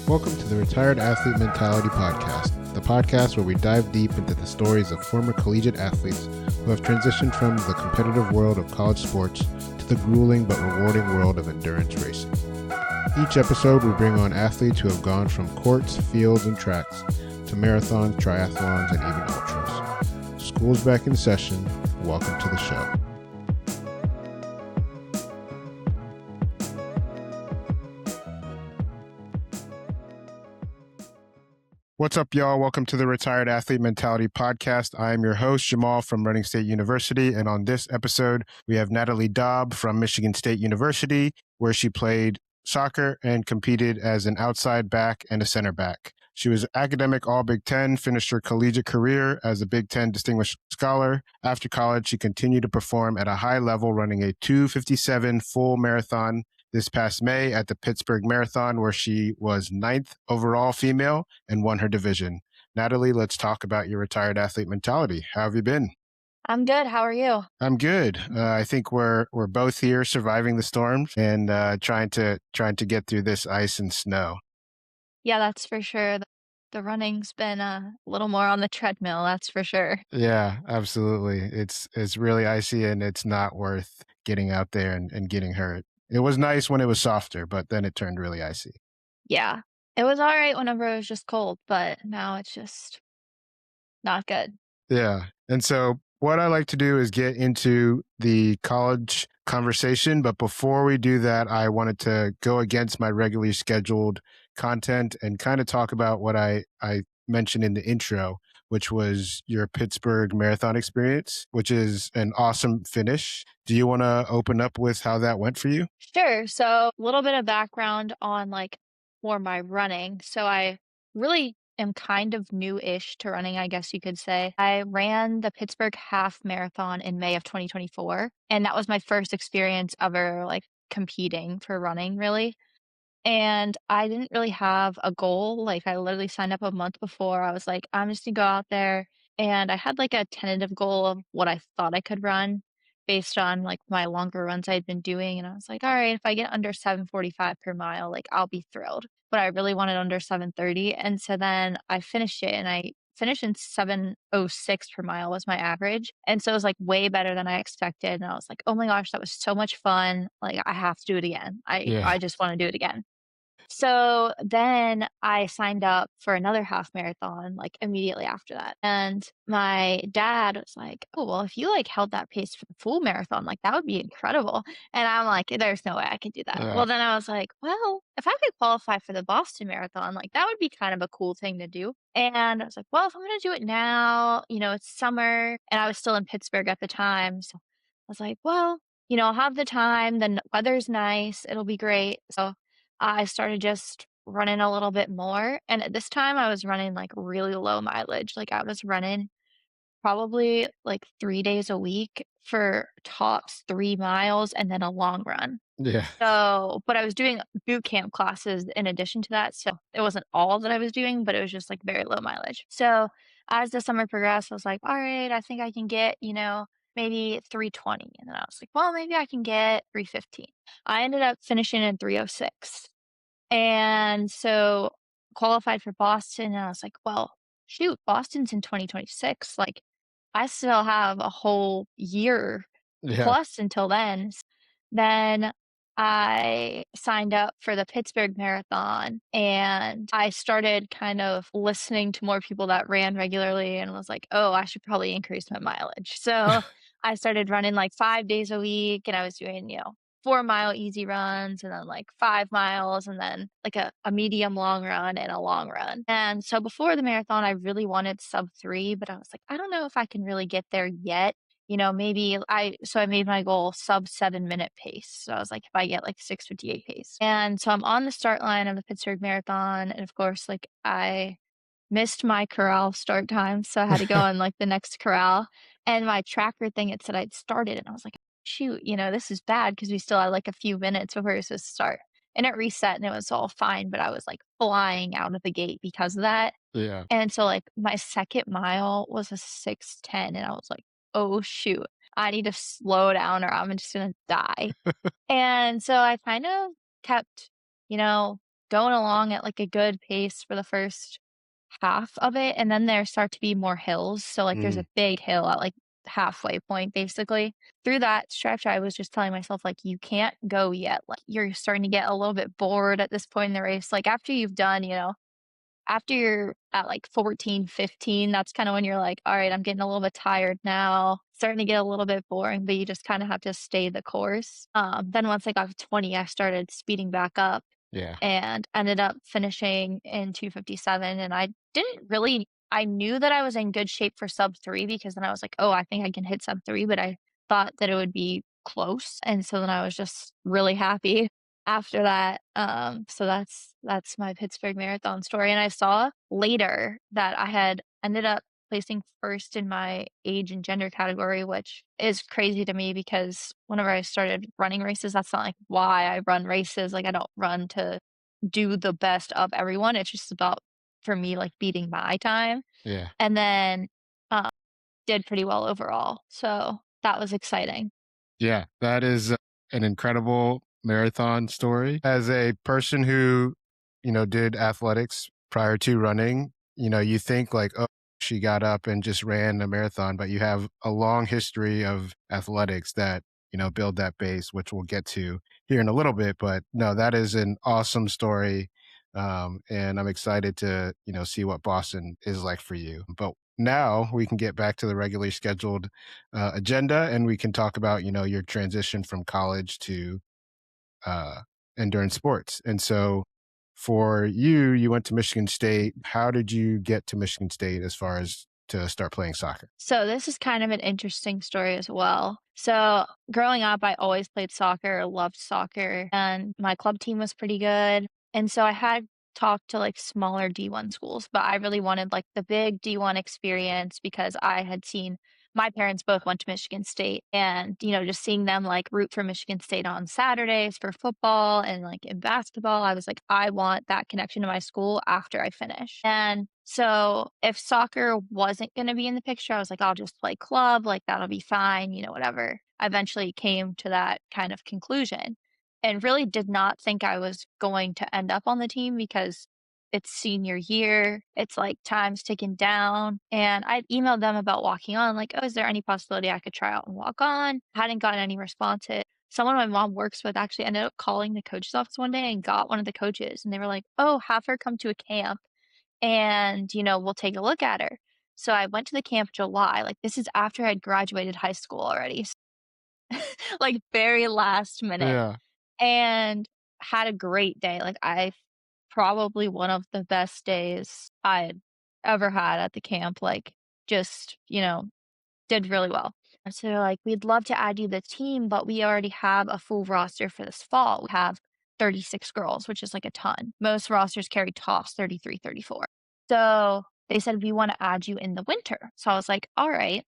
Welcome to the Retired Athlete Mentality Podcast, the podcast where we dive deep into the stories of former collegiate athletes who have transitioned from the competitive world of college sports to the grueling but rewarding world of endurance racing. Each episode, we bring on athletes who have gone from courts, fields, and tracks to marathons, triathlons, and even ultras. School's back in session. Welcome to the show. What's up, y'all? Welcome to the Retired Athlete Mentality Podcast. I am your host, Jamal from Running State University. And on this episode, we have Natalie Daube from Michigan State University, where she played soccer and competed as an outside back and a center back. She was academic All-Big Ten, finished her collegiate career as a Big Ten Distinguished Scholar. After college, she continued to perform at a high level, running a 2:57 full marathon this past May at the Pittsburgh Marathon, where she was 9th overall female and won her division. Natalie, let's talk about your retired athlete mentality. How have you been? I'm good. How are you? I'm good. I think we're both here surviving the storms and trying to get through this ice and snow. Yeah, that's for sure. The running's been a little more on the treadmill, that's for sure. Yeah, absolutely. It's really icy and it's not worth getting out there and getting hurt. It was nice when it was softer, but then it turned really icy. Yeah. It was all right whenever it was just cold, but now it's just not good. Yeah. And so what I like to do is get into the college conversation. But before we do that, I wanted to go against my regularly scheduled content and kind of talk about what I mentioned in the intro, which was your Pittsburgh Marathon experience, which is an awesome finish. Do you want to open up with how that went for you? Sure. So a little bit of background on for my running. So I really am kind of new-ish to running, I guess you could say. I ran the Pittsburgh Half Marathon in May of 2024, and that was my first experience ever competing for running, really. And I didn't really have a goal. I literally signed up a month before. I was like, I'm just gonna go out there. And I had a tentative goal of what I thought I could run based on my longer runs I'd been doing. And I was like, all right, if I get under 7:45 per mile, I'll be thrilled. But I really wanted under 7:30. And so then I finished it and I finished in 7:06 per mile was my average. And so it was way better than I expected. And I was like, oh my gosh, that was so much fun. I have to do it again. I Yeah. I just want to do it again. So then I signed up for another half marathon immediately after that. And my dad was like, "Oh, well, if you held that pace for the full marathon, that would be incredible." And I'm like, "There's no way I could do that." Yeah. Well, then I was like, "Well, if I could qualify for the Boston Marathon, that would be kind of a cool thing to do." And I was like, "Well, if I'm going to do it now, it's summer." And I was still in Pittsburgh at the time. So I was like, "Well, I'll have the time. The weather's nice. It'll be great." So I started just running a little bit more, and at this time, I was running, really low mileage, I was running probably, 3 days a week for tops 3 miles and then a long run. Yeah. So but I was doing boot camp classes in addition to that, so it wasn't all that I was doing, but it was just, very low mileage. So, as the summer progressed, I was like, "Alright, I think I can get, maybe 3:20," and then I was like, "Well, maybe I can get 3:15." I ended up finishing in 3:06. And so qualified for Boston, and I was like, "Well, shoot, Boston's in 2026, I still have a whole year Yeah. plus until then." Then I signed up for the Pittsburgh Marathon, and I started kind of listening to more people that ran regularly and was like, "Oh, I should probably increase my mileage." So I started running 5 days a week, and I was doing, 4-mile easy runs and then 5 miles and then a medium long run and a long run. And so before the marathon, I really wanted sub 3, but I was like, I don't know if I can really get there yet. Maybe so I made my goal sub 7-minute pace. So I was like, if I get 6:58 pace. And so I'm on the start line of the Pittsburgh Marathon. And of course, I missed my corral start time. So I had to go on the next corral. And my tracker thing, it said I'd started. And I was like, shoot, this is bad because we still had a few minutes before it was supposed to start. And it reset and it was all fine. But I was flying out of the gate because of that. Yeah. And so my second mile was a 6:10. And I was like, oh, shoot, I need to slow down or I'm just going to die. And so I kind of kept, going along at like a good pace for the first half of it, and then there start to be more hills. So like there's Mm, a big hill at like halfway point basically. Through that stretch, I was just telling myself like you can't go yet. Like you're starting to get a little bit bored at this point in the race. Like after you've done, after you're at like 14, 15, that's kind of when you're like, all right, I'm getting a little bit tired now, starting to get a little bit boring, but you just kind of have to stay the course. Then once I got to 20, I started speeding back up yeah. and ended up finishing in 2:57. And I didn't really, I knew that I was in good shape for sub three because then I was like, oh, I think I can hit sub three, but I thought that it would be close. And so then I was just really happy after that. So that's my Pittsburgh Marathon story. And I saw later that I had ended up placing first in my age and gender category, which is crazy to me because whenever I started running races, that's not like why I run races. Like I don't run to do the best of everyone. It's just about for me like beating my time. Yeah. And then uh, did pretty well overall. So that was exciting. Yeah, that is an incredible marathon story. As a person who, did athletics prior to running, you think like, oh, she got up and just ran a marathon, but you have a long history of athletics that, build that base, which we'll get to here in a little bit. But no, that is an awesome story. And I'm excited to, see what Boston is like for you. But now we can get back to the regularly scheduled agenda, and we can talk about your transition from college to uh, endurance sports. And so, for you, you went to Michigan State. How did you get to Michigan State as far as to start playing soccer? So this is kind of an interesting story as well. So growing up, I always played soccer, loved soccer, and my club team was pretty good. And so I had talked to like smaller D1 schools, but I really wanted like the big D1 experience because I had seen my parents both went to Michigan State and, just seeing them like root for Michigan State on Saturdays for football and like in basketball, I was like, I want that connection to my school after I finish. And so if soccer wasn't going to be in the picture, I was like, I'll just play club, like that'll be fine, whatever. I eventually came to that kind of conclusion and really did not think I was going to end up on the team because it's senior year. It's like time's ticking down. And I emailed them about walking on, like, oh, is there any possibility I could try out and walk on? Hadn't gotten any response. Someone my mom works with actually ended up calling the coach's office one day and got one of the coaches. And they were like, oh, have her come to a camp and, we'll take a look at her. So I went to the camp July. Like this is after I'd graduated high school already. Like very last minute Yeah, and had a great day. Like I probably one of the best days I'd ever had at the camp. Like just, did really well. And so they're like, we'd love to add you to the team, but we already have a full roster for this fall. We have 36 girls, which is like a ton. Most rosters carry tops 33, 34. So they said, we want to add you in the winter. So I was like, all right,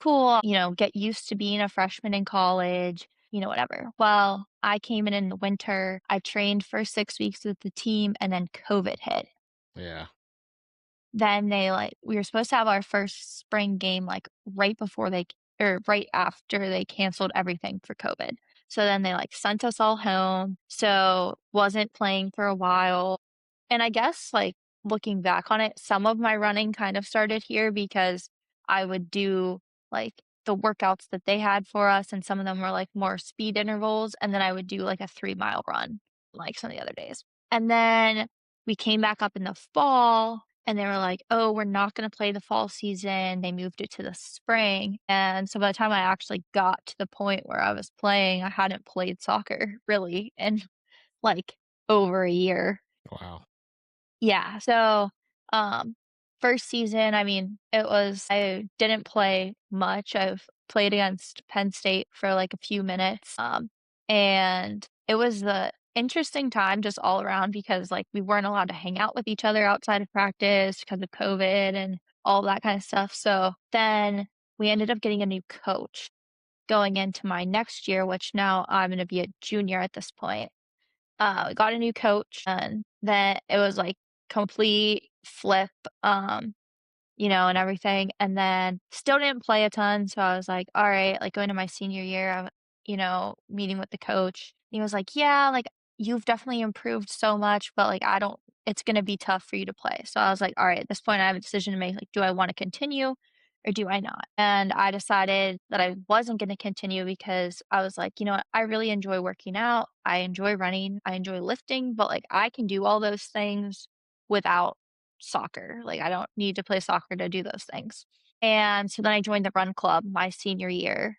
cool, get used to being a freshman in college, whatever. Well, I came in the winter. I trained for 6 weeks with the team and then COVID hit. yeah, Then we were supposed to have our first spring game like right before or right after they canceled everything for COVID. So then they like sent us all home. So wasn't playing for a while. And I guess like looking back on it, some of my running kind of started here because I would do like the workouts that they had for us, and some of them were like more speed intervals. And then I would do like a 3 mile run like some of the other days. And then we came back up in the fall and they were like, oh, we're not going to play the fall season. They moved it to the spring. And so by the time I actually got to the point where I was playing, I hadn't played soccer really in like over a year. wow, Yeah. So, um, first season, I mean, I didn't play much. I've played against Penn State for like a few minutes. And it was the interesting time just all around because like we weren't allowed to hang out with each other outside of practice because of COVID and all that kind of stuff. So then we ended up getting a new coach going into my next year, which now I'm going to be a junior at this point. We got a new coach and then it was like complete flip, and everything. And then still didn't play a ton. So I was like, all right, like going to my senior year, meeting with the coach. He was like, yeah, like you've definitely improved so much, but like I don't it's gonna be tough for you to play. So I was like, all right, at this point I have a decision to make. Like, do I want to continue or do I not? And I decided that I wasn't gonna continue because I was like, you know what, I really enjoy working out, I enjoy running, I enjoy lifting, but like I can do all those things without soccer. Like I don't need to play soccer to do those things. And so then I joined the run club my senior year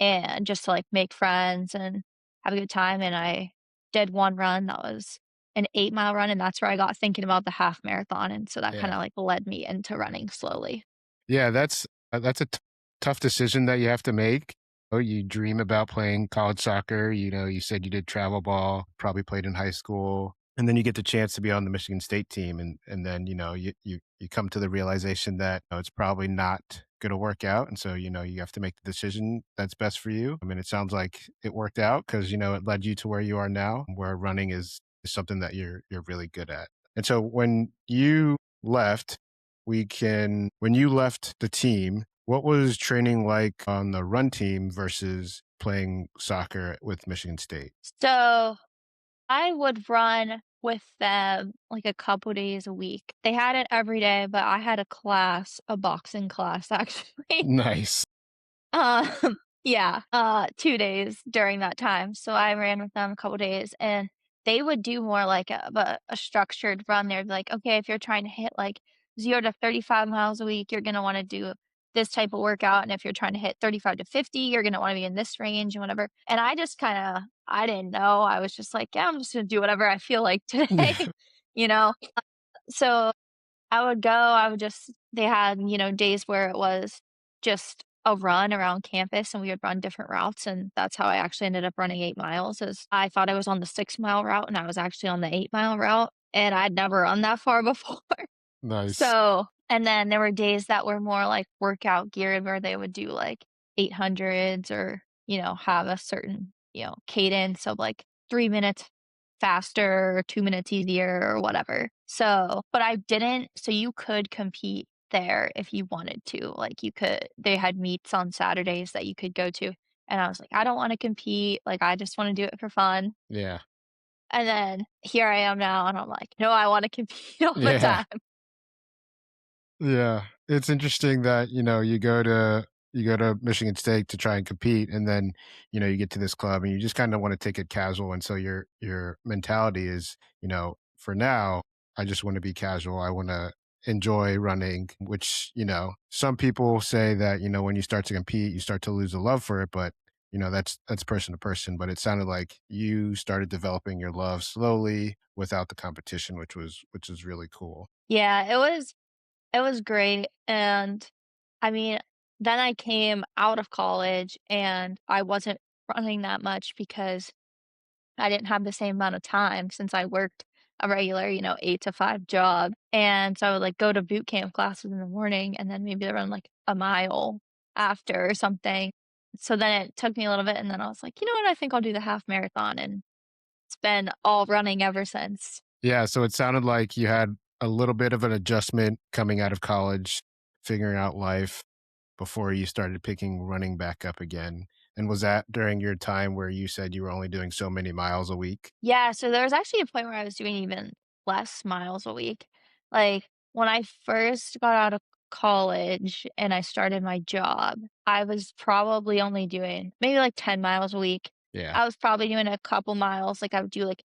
and just to like make friends and have a good time. And I did one run that was an 8-mile run, and that's where I got thinking about the half marathon. And so that kind Yeah. of like led me into running slowly. Yeah, that's a tough decision that you have to make. Oh, you dream about playing college soccer, you said you did travel ball, probably played in high school, and then you get the chance to be on the Michigan State team, and then, you come to the realization that, it's probably not gonna work out, and so, you have to make the decision that's best for you. I mean, it sounds like it worked out because it led you to where you are now, where running is something that you're really good at. And so when you left when you left the team, what was training like on the run team versus playing soccer with Michigan State? So I would run with them like a couple days a week. They had it every day, but I had a boxing class actually. Nice. Um, yeah, 2 days during that time. So I ran with them a couple days and they would do more like a structured run. They're like, okay, if you're trying to hit like 0 to 35 miles a week, you're gonna want to do this type of workout. And if you're trying to hit 35 to 50, you're gonna want to be in this range and whatever. And I just kind of I didn't know. I was just like, yeah, I'm just gonna do whatever I feel like today, Yeah. you know? So I would go, I would just they had, days where it was just a run around campus and we would run different routes, and that's how I actually ended up running 8 miles is I thought I was on the 6-mile route and I was actually on the 8-mile route, and I'd never run that far before. Nice. So and then there were days that were more, like, workout geared where they would do, like, 800s or, have a certain, cadence of, like, 3 minutes faster or 2 minutes easier or whatever. So but I didn't so you could compete there if you wanted to, like, you could they had meets on Saturdays that you could go to, and I was like, "I don't wanna compete, like, I just wanna do it for fun." Yeah. And then here I am now, and I'm like, "No, I wanna compete all the Yeah. time." Yeah, it's interesting that, you go to Michigan State to try and compete, and then, you get to this club and you just kinda wanna take it casual, and so your mentality is, "For now, I just wanna be casual, I wanna enjoy running," which, some people say that, when you start to compete, you start to lose a love for it, but, that's person to person, but it sounded like you started developing your love slowly without the competition, which is really cool. Yeah, it was great, and, I mean, then I came out of college, and I wasn't running that much because I didn't have the same amount of time since I worked a regular, 8 to 5 job, and so I would, like, go to boot camp classes in the morning and then maybe run, like, a mile after or something. So then it took me a little bit, and then I was like, "You know what? I think I'll do the half marathon," and it's been all running ever since. Yeah, so it sounded like you had a little bit of an adjustment coming out of college, figuring out life before you started picking running back up again. And was that during your time where you said you were only doing so many miles a week? Yeah, so there was actually a point where I was doing even less miles a week. Like, when I first got out of college and I started my job, I was probably only doing maybe like 10 miles a week. Yeah. I was probably doing a couple miles, like I would do like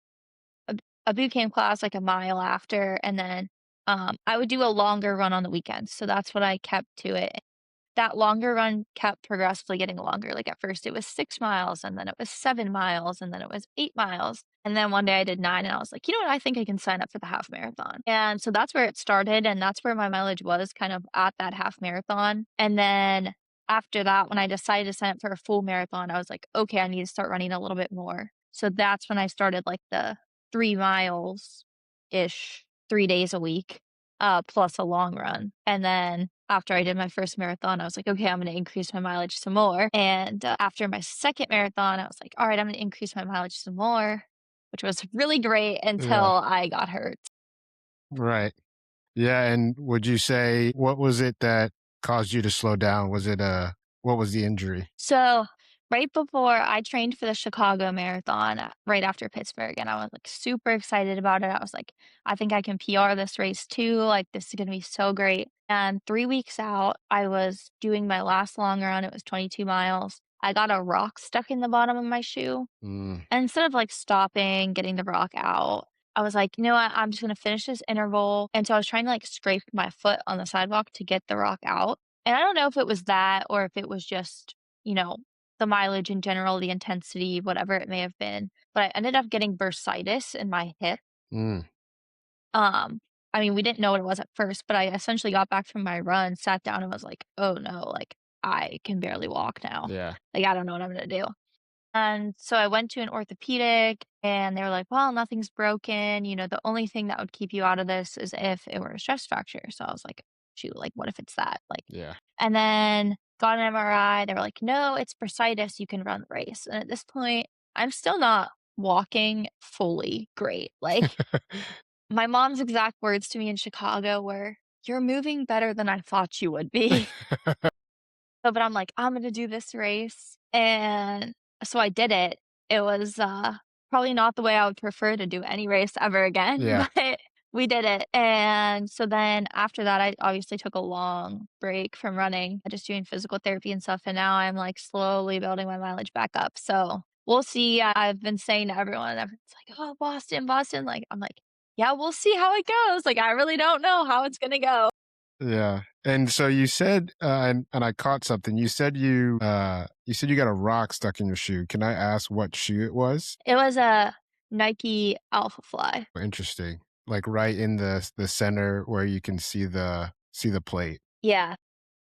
a, a boot camp class like a mile after, and then I would do a longer run on the weekends. So that's what I kept to it. That longer run kept progressively getting longer, like, at first it was 6 miles, and then it was 7 miles, and then it was 8 miles, and then one day I did 9, and I was like, "You know what? I think I can sign up for the half marathon." And so that's where it started, and that's where my mileage was kind of at that half marathon, and then after that, when I decided to sign up for a full marathon, I was like, "Okay, I need to start running a little bit more." So that's when I started, like, the 3 miles-ish, 3 days a week plus a long run. And then after I did my first marathon, I was like, okay, I'm going to increase my mileage some more. And after my second marathon, I was like, all right, I'm going to increase my mileage some more, which was really great until Yeah. I got hurt. Right. Yeah, and would you say what was it that caused you to slow down? What was the injury? So right before I trained for the Chicago Marathon, right after Pittsburgh, and I was, like, super excited about it. I was like, "I think I can PR this race too, like, this is gonna be so great." And 3 weeks out, I was doing my last long run, it was 22 miles. I got a rock stuck in the bottom of my shoe, Mm, and instead of, like, stopping, getting the rock out, I was like, "You know what? I'm just gonna finish this interval." And so I was trying to, like, scrape my foot on the sidewalk to get the rock out, and I don't know if it was that or if it was just, you know, the mileage in general, the intensity, whatever it may have been, but I ended up getting bursitis in my hip. mm, Um, I mean, we didn't know what it was at first, but I essentially got back from my run, sat down, and was like, "Oh, no, like, I can barely walk now. yeah. Like, I don't know what I'm gonna do." And so I went to an orthopedic and they were like, "Well, nothing's broken. You know, the only thing that would keep you out of this is if it were a stress fracture." So I was like, "Shoot, like, what if it's that?" Like, Yeah. and then got an MRI. They were like, "No, it's bursitis. You can run the race." And at this point, I'm still not walking fully great. Like, my mom's exact words to me in Chicago were, "You're moving better than I thought you would be." So, but I'm like, "I'm gonna do this race," and so I did it. It was, probably not the way I would prefer to do any race ever again, Yeah. but we did it, and so then after that, I obviously took a long break from running, just doing physical therapy and stuff, and now I'm, like, slowly building my mileage back up, so we'll see. I've been saying to everyone's like, "Oh, Boston, Boston," like, I'm like, "Yeah, we'll see how it goes," like, I really don't know how it's gonna go. Yeah. And so you said, and I caught something. You said you got a rock stuck in your shoe. Can I ask what shoe it was? It was a Nike Alpha Fly. Interesting. Like right in the center where you can see the plate. Yeah.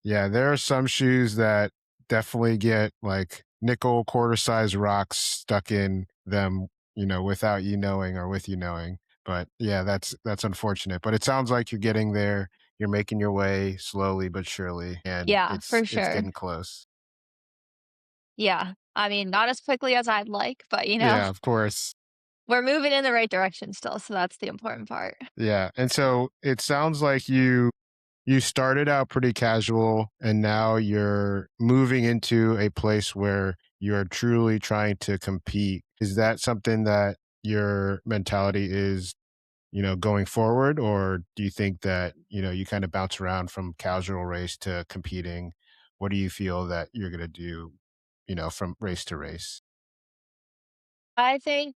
Yeah, there are some shoes that definitely get like nickel quarter size rocks stuck in them, without you knowing or with you knowing. But yeah, that's unfortunate. But it sounds like you're getting there. You're making your way slowly but surely, and Yeah, it's for it's sure. getting close. Yeah. I mean, not as quickly as I'd like, but, Yeah, of course. we're moving in the right direction still, so that's the important part. Yeah. And so it sounds like you started out pretty casual and now you're moving into a place where you're truly trying to compete. Is that something that your mentality is, going forward? Or do you think that, you kind of bounce around from casual race to competing? What do you feel that you're going to do, from race to race? I think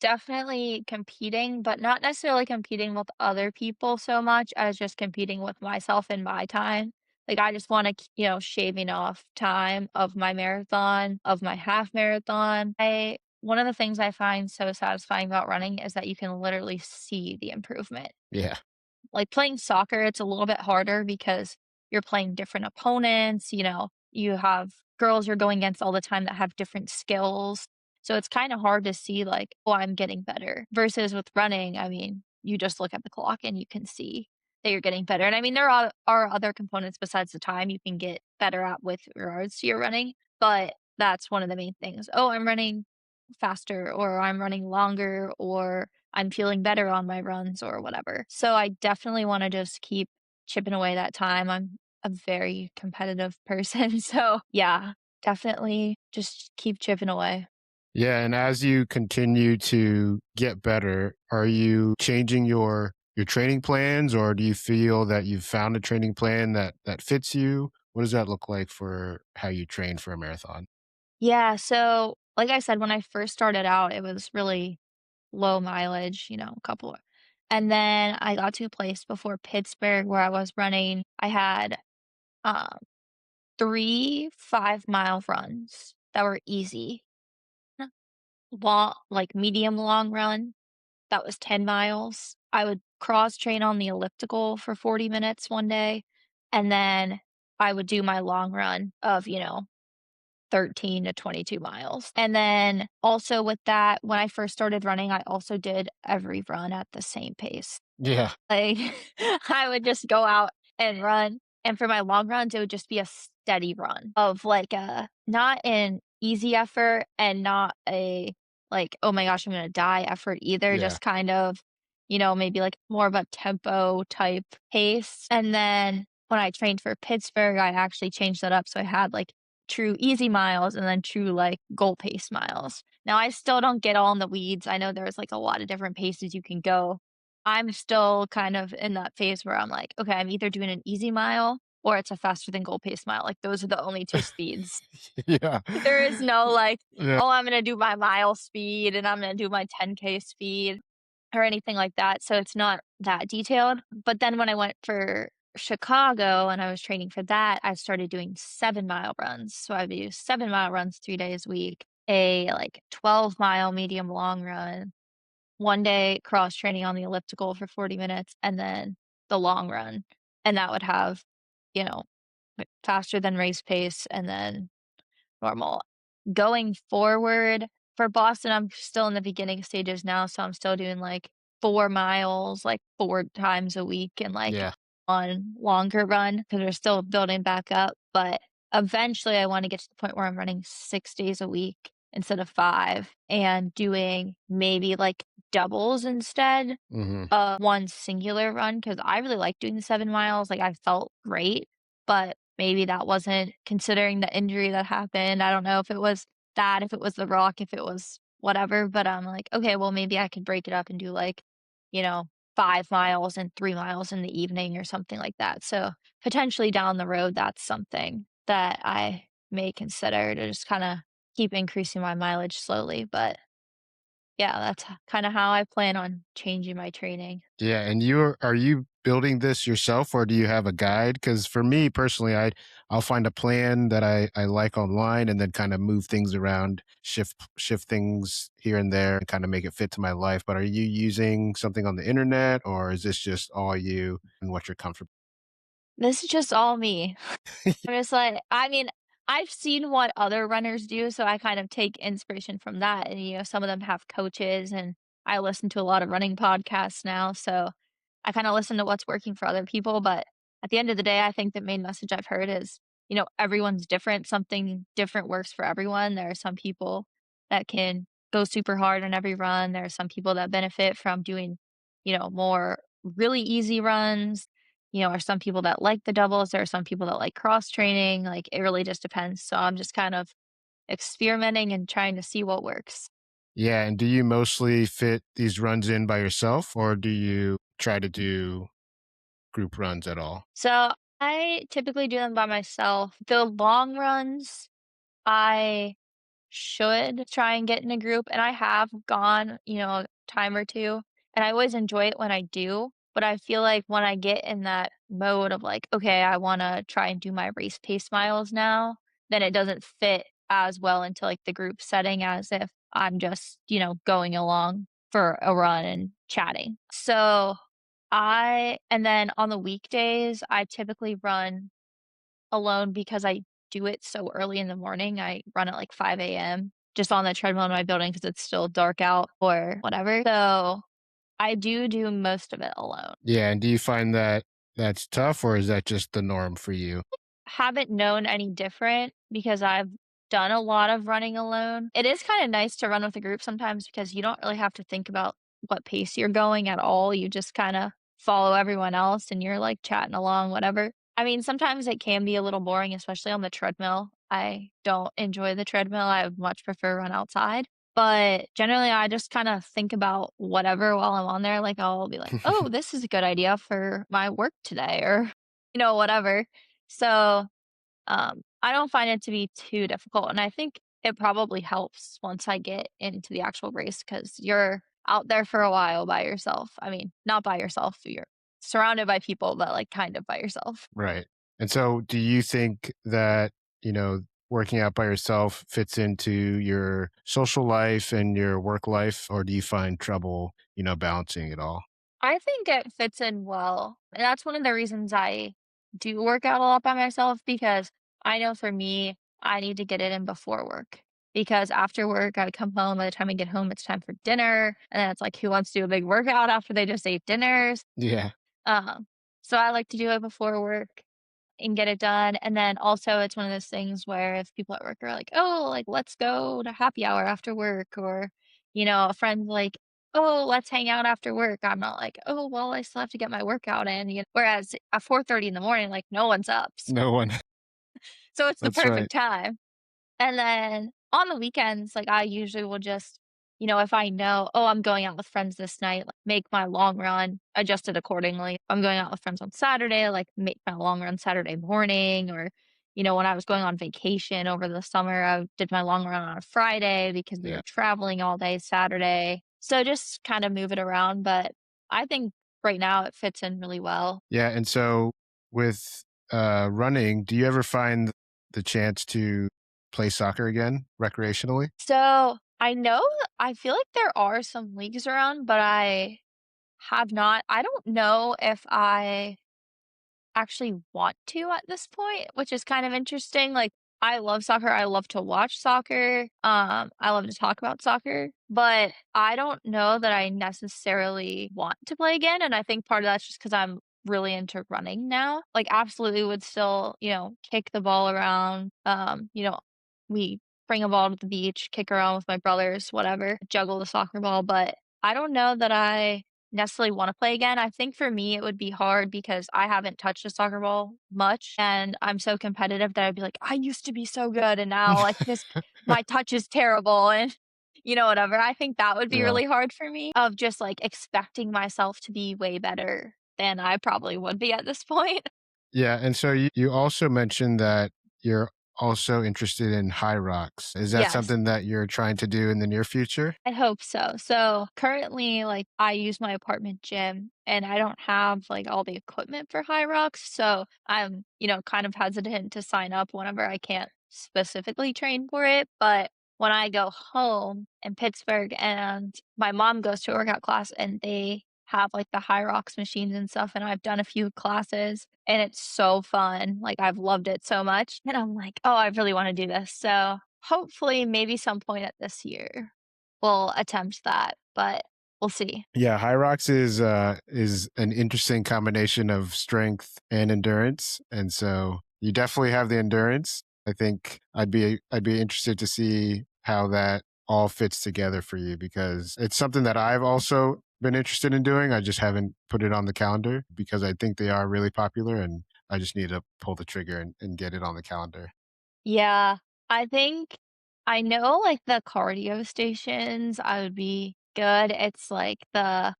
definitely competing, but not necessarily competing with other people so much as just competing with myself in my time. Like, I just wanna shaving off time of my marathon, of my half marathon. I One of the things I find so satisfying about running is that you can literally see the improvement. Yeah. Like playing soccer, it's a little bit harder because you're playing different opponents, you have girls you're going against all the time that have different skills. So it's kind of hard to see like, oh, I'm getting better. Versus with running, I mean, you just look at the clock and you can see that you're getting better. And I mean, are other components besides the time you can get better at with regards to your running, but that's one of the main things. Oh, I'm running faster, or I'm running longer, or I'm feeling better on my runs or whatever. So I definitely wanna just keep chipping away that time. I'm a very competitive person, so yeah, definitely just keep chipping away. Yeah, and as you continue to get better, are you changing your training plans, or do you feel that you've found a training plan that fits you? What does that look like for how you train for a marathon? Yeah, so like I said, when I first started out, it was really low mileage, a couple of and then I got to a place before Pittsburgh where I was running. I had, um, 3 5-mile runs that were easy. Long like, medium long run, that was 10 miles. I would cross train on the elliptical for 40 minutes one day, and then I would do my long run of, 13 to 22 miles. And then also with that, when I first started running, I also did every run at the same pace. Yeah. Like, I would just go out and run, and for my long runs, it would just be a steady run of, like, not an easy effort and not a, like, "Oh my gosh, I'm gonna die" effort either, Yeah. just kind of, maybe, like, more of a tempo type pace, and then when I trained for Pittsburgh, I actually changed that up, so I had, like, true easy miles and then true like goal pace miles. Now I still don't get all in the weeds. I know there's like a lot of different paces you can go. I'm still kind of in that phase where I'm like, okay, I'm either doing an easy mile or it's a faster than goal pace mile. Like those are the only two speeds. Yeah. There is no like, Yeah. oh, I'm gonna do my mile speed and I'm gonna do my 10K speed or anything like that, so it's not that detailed. But then when I went for Chicago and I was training for that, I started doing 7-mile runs. So I would do 7-mile runs 3 days a week, a, like, 12-mile medium long run, 1 day cross training on the elliptical for 40 minutes, and then the long run. And that would have, you know, like, faster than race pace and then normal. Going forward, for Boston, I'm still in the beginning stages now, so I'm still doing, like, 4 miles, like, 4 times a week and, like, Yeah. one longer run because 'cause we're still building back up, but eventually, I wanna get to the point where I'm running 6 days a week instead of 5 and doing maybe, like, doubles instead Hmm. one singular run because I really like doing the 7 miles, like, I felt great, but maybe that wasn't considering the injury that happened. I don't know if it was that, if it was the rock, if it was whatever, but I'm like, "Okay, well, maybe I could break it up and do, like, you know, 5 miles and 3 miles in the evening or something like that." So, potentially down the road, that's something that I may consider to just kinda keep increasing my mileage slowly, but yeah, that's kinda how I plan on changing my training. Yeah, and are you building this yourself or do you have a guide? Because for me personally, I'll find a plan that I like online and then kind of move things around, shift things here and there and kind of make it fit to my life. But are you using something on the internet or is this just all you and what you're comfortable? This is just all me. I'm just like I mean, I've seen what other runners do, so I kind of take inspiration from that, and, some of them have coaches, and I listen to a lot of running podcasts now, so I kinda listen to what's working for other people, but at the end of the day, I think the main message I've heard is, everyone's different, something different works for everyone. There are some people that can go super hard on every run, there are some people that benefit from doing, more really easy runs, or some people that like the doubles, there are some people that like cross training, like, it really just depends, so I'm just kind of experimenting and trying to see what works. Yeah, and do you mostly fit these runs in by yourself or do you try to do group runs at all? So, I typically do them by myself. The long runs, I should try and get in a group, and I have gone, a time or 2, and I always enjoy it when I do, but I feel like when I get in that mode of like, "Okay, I wanna try and do my race pace miles now," then it doesn't fit as well into, like, the group setting as if I'm just, going along for a run and chatting. So, and then on the weekdays, I typically run alone because I do it so early in the morning. I run at like 5 AM just on the treadmill in my building because it's still dark out or whatever. So I do most of it alone. Yeah, and do you find that that's tough or is that just the norm for you? Haven't known any different because I've done a lot of running alone. It is kinda nice to run with a group sometimes because you don't really have to think about what pace you're going at all, you just kinda follow everyone else and you're, like, chatting along, whatever. I mean, sometimes it can be a little boring, especially on the treadmill. I don't enjoy the treadmill, I would much prefer run outside, but generally, I just kinda think about whatever while I'm on there, like, I'll be like, "Oh, this is a good idea for my work today," or, whatever. So, I don't find it to be too difficult, and I think it probably helps once I get into the actual race because 'cause you're out there for a while by yourself. I mean, not by yourself, you're surrounded by people, but, like, kind of by yourself. Right. And so do you think that, working out by yourself fits into your social life and your work life, or do you find trouble, balancing it all? I think it fits in well, and that's one of the reasons I do work out a lot by myself because I know for me, I need to get it in before work. Because after work, I come home, by the time I get home, it's time for dinner, and then it's like, who wants to do a big workout after they just ate dinners? Yeah. Um, so I like to do it before work and get it done, and then also it's one of those things where if people at work are like, "Oh, like, let's go to happy hour after work," or, a friend's like, "Oh, let's hang out after work." I'm not like, "Oh, well, I still have to get my workout in," whereas at 4:30 in the morning, like, no one's up. No one. So it's the That's right. perfect time. And then on the weekends, like, I usually will just, if I know, "Oh, I'm going out with friends this night," like, make my long run, adjust it accordingly. I'm going out with friends on Saturday, like, make my long run Saturday morning, or, when I was going on vacation over the summer, I did my long run on a Friday because we Yeah. were traveling all day Saturday. So just kinda move it around, but I think right now it fits in really well. Yeah. And so with running, do you ever find the chance to play soccer again recreationally? So, I feel like there are some leagues around, but I don't know if I actually want to at this point, which is kind of interesting. Like, I love soccer. I love to watch soccer. I love to talk about soccer, but I don't know that I necessarily want to play again. And I think part of that's just because I'm really into running now. Like, absolutely would still, kick the ball around. We bring a ball to the beach, kick around with my brothers, whatever, juggle the soccer ball. But I don't know that I necessarily wanna play again. I think for me, it would be hard because I haven't touched a soccer ball much, and I'm so competitive that I'd be like, "I used to be so good, and now, like, this my touch is terrible," and, whatever. I think that would be Yeah. really hard for me, of just, like, expecting myself to be way better than I probably would be at this point. Yeah. And so you also mentioned that you're also interested in high rocks. Is that Yes. something that you're trying to do in the near future? I hope so. So currently, like, I use my apartment gym and I don't have like all the equipment for high rocks. So I'm, kind of hesitant to sign up whenever I can't specifically train for it. But when I go home in Pittsburgh and my mom goes to a workout class and they have like the high rocks machines and stuff, and I've done a few classes and it's so fun. Like, I've loved it so much. And I'm like, oh, I really want to do this. So hopefully maybe some point at this year we'll attempt that, but we'll see. Yeah, high rocks is an interesting combination of strength and endurance, and so you definitely have the endurance. I think I'd be interested to see how that all fits together for you because it's something that I've also been interested in doing. I just haven't put it on the calendar because I think they are really popular, and I just need to pull the trigger and get it on the calendar. Yeah, I think I know, like, the cardio stations, I would be good. It's like the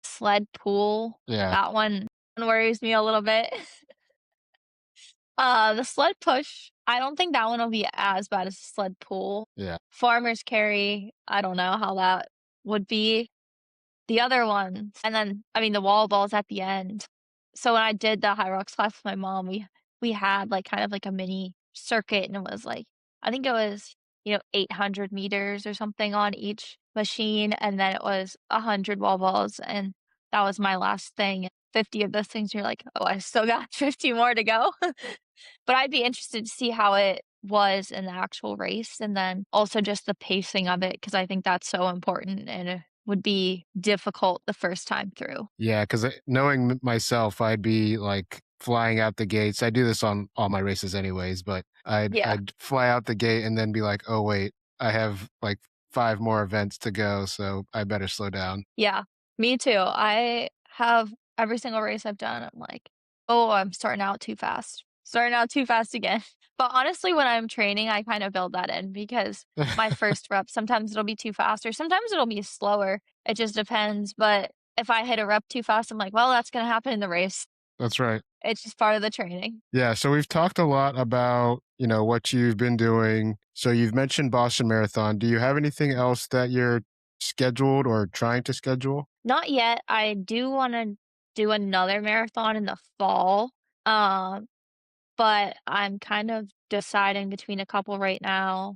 sled pull, Yeah, that one worries me a little bit. The sled push, I don't think that one will be as bad as the sled pull. yeah, Farmer's carry, I don't know how that would be. The other ones, and then, I mean, the wall balls at the end. So when I did the high rocks class with my mom, we had, like, kind of like a mini circuit, and it was, like, I think it was, 800 meters or something on each machine, and then it was 100 wall balls, and that was my last thing. 50 of those things, you're like, "Oh, I still got 50 more to go." But I'd be interested to see how it was in the actual race, and then also just the pacing of it, because I think that's so important, and it would be difficult the first time through. yeah. Because knowing myself, I'd be like flying out the gates. I do this on all my races, anyways, but Yeah. I'd fly out the gate and then be like, oh wait, I have like 5 more events to go, so I better slow down. Yeah, me too. I have every single race I've done, I'm like, "Oh, I'm starting out too fast. Starting out too fast again." But honestly, when I'm training, I kind of build that in because my first rep, sometimes it'll be too fast or sometimes it'll be slower. It just depends, but if I hit a rep too fast, I'm like, "Well, that's gonna happen in the race." That's right. It's just part of the training. Yeah. So we've talked a lot about, what you've been doing. So you've mentioned Boston Marathon. Do you have anything else that you're scheduled or trying to schedule? Not yet. I do wanna do another marathon in the fall, um, but I'm kind of deciding between a couple right now,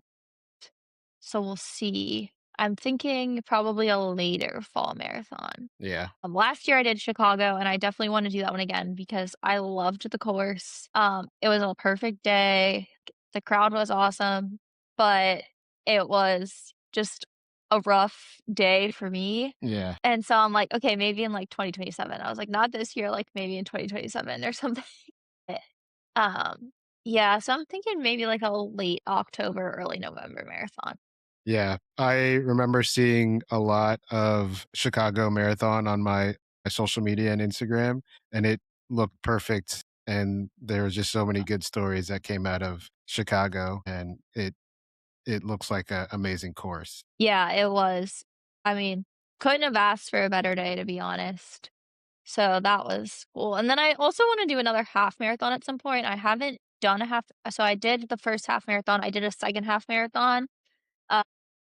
so we'll see. I'm thinking probably a later fall marathon. Yeah. Last year I did Chicago, and I definitely wanna do that one again because I loved the course. It was a perfect day, the crowd was awesome, but it was just a rough day for me, Yeah. and so I'm like, "Okay, maybe in, like, 2027." I was like, "Not this year, like, maybe in 2027 or something." Um, yeah, so I'm thinking maybe, like, a late October, early November marathon. Yeah, I remember seeing a lot of Chicago Marathon on my social media and Instagram, and it looked perfect, and there was just so many good stories that came out of Chicago, and it looks like an amazing course. Yeah, it was. I mean, couldn't have asked for a better day, to be honest. So that was cool. And then I also wanna do another half marathon at some point. I haven't done a half so I did the first half marathon, I did a second half marathon, uh,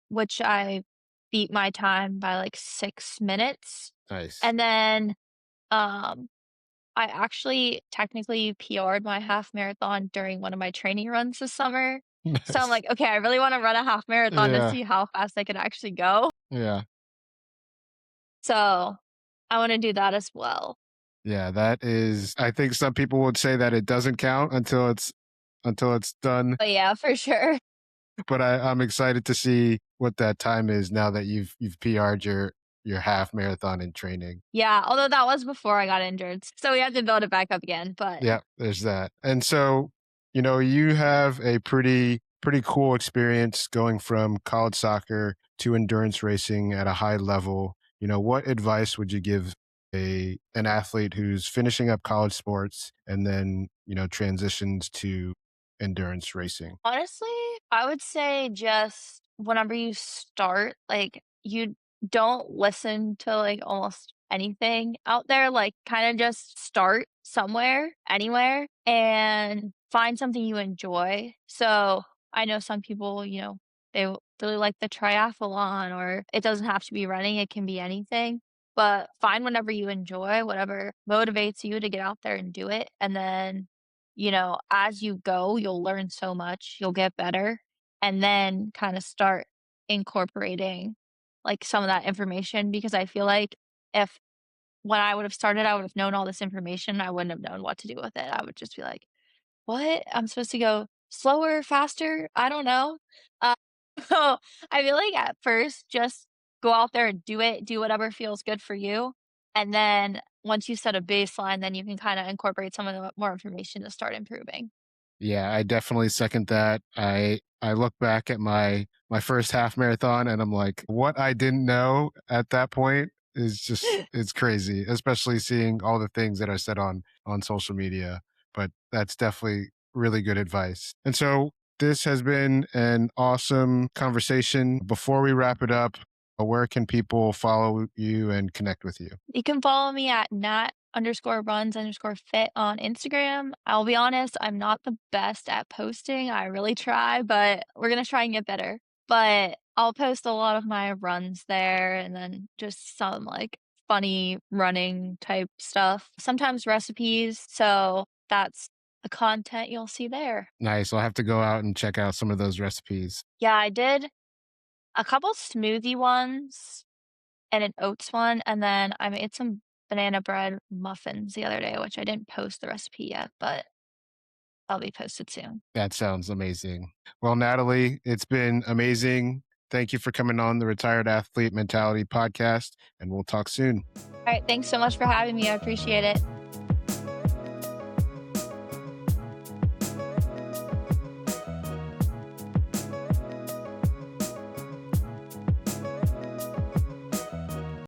which I beat my time by, like, 6 minutes. Nice. And then, um, I actually technically PR'd my half marathon during one of my training runs this summer. So I'm Nice. like, "Okay, I really wanna run a half marathon to Yeah. see how fast I could actually go." Yeah. So, I wanna do that as well. Yeah, that is, I think some people would say that it doesn't count until it's done, But yeah, for sure. but I'm excited to see what that time is now that you've PR'd your half marathon in training. Yeah, although that was before I got injured, so we had to build it back up again, but Yeah, there's that. And so, you have a pretty cool experience going from college soccer to endurance racing at a high level. What advice would you give an athlete who's finishing up college sports and then, transitions to endurance racing? honestly, I would say just whenever you start, like, you don't listen to, like, almost anything out there, like, kinda just start somewhere, anywhere, and find something you enjoy. So, I know some people, they really like the triathlon, or it doesn't have to be running, it can be anything, but find whatever you enjoy, whatever motivates you to get out there and do it, and then as you go, you'll learn so much, you'll get better, and then kinda start incorporating, like, some of that information because I feel like if when I would have started, I would have known all this information, I wouldn't have known what to do with it. I would just be like, "What? I'm supposed to go slower, faster? I don't know." Uh, so I feel like at first, just go out there and do it, do whatever feels good for you, and then once you set a baseline, then you can kinda incorporate some of the more information to start improving. Yeah, I definitely second that. I look back at my first half marathon and I'm like, what I didn't know at that point is just it's crazy, especially seeing all the things that I said on social media. But that's definitely really good advice. And so this has been an awesome conversation. Before we wrap it up, where can people follow you and connect with you? You can follow me at nat_runs_fit on Instagram. I'll be honest, I'm not the best at posting. I really try, but we're gonna try and get better. But I'll post a lot of my runs there and then just some like funny running type stuff. Sometimes recipes. So that's the content you'll see there. Nice. I'll have to go out and check out some of those recipes. Yeah, I did a couple smoothie ones and an oats one, and then I made some banana bread muffins the other day, which I didn't post the recipe yet, but I'll be posted soon. That sounds amazing. Well, Natalie, it's been amazing. Thank you for coming on the Retired Athlete Mentality podcast, and we'll talk soon. All right, thanks so much for having me. I appreciate it.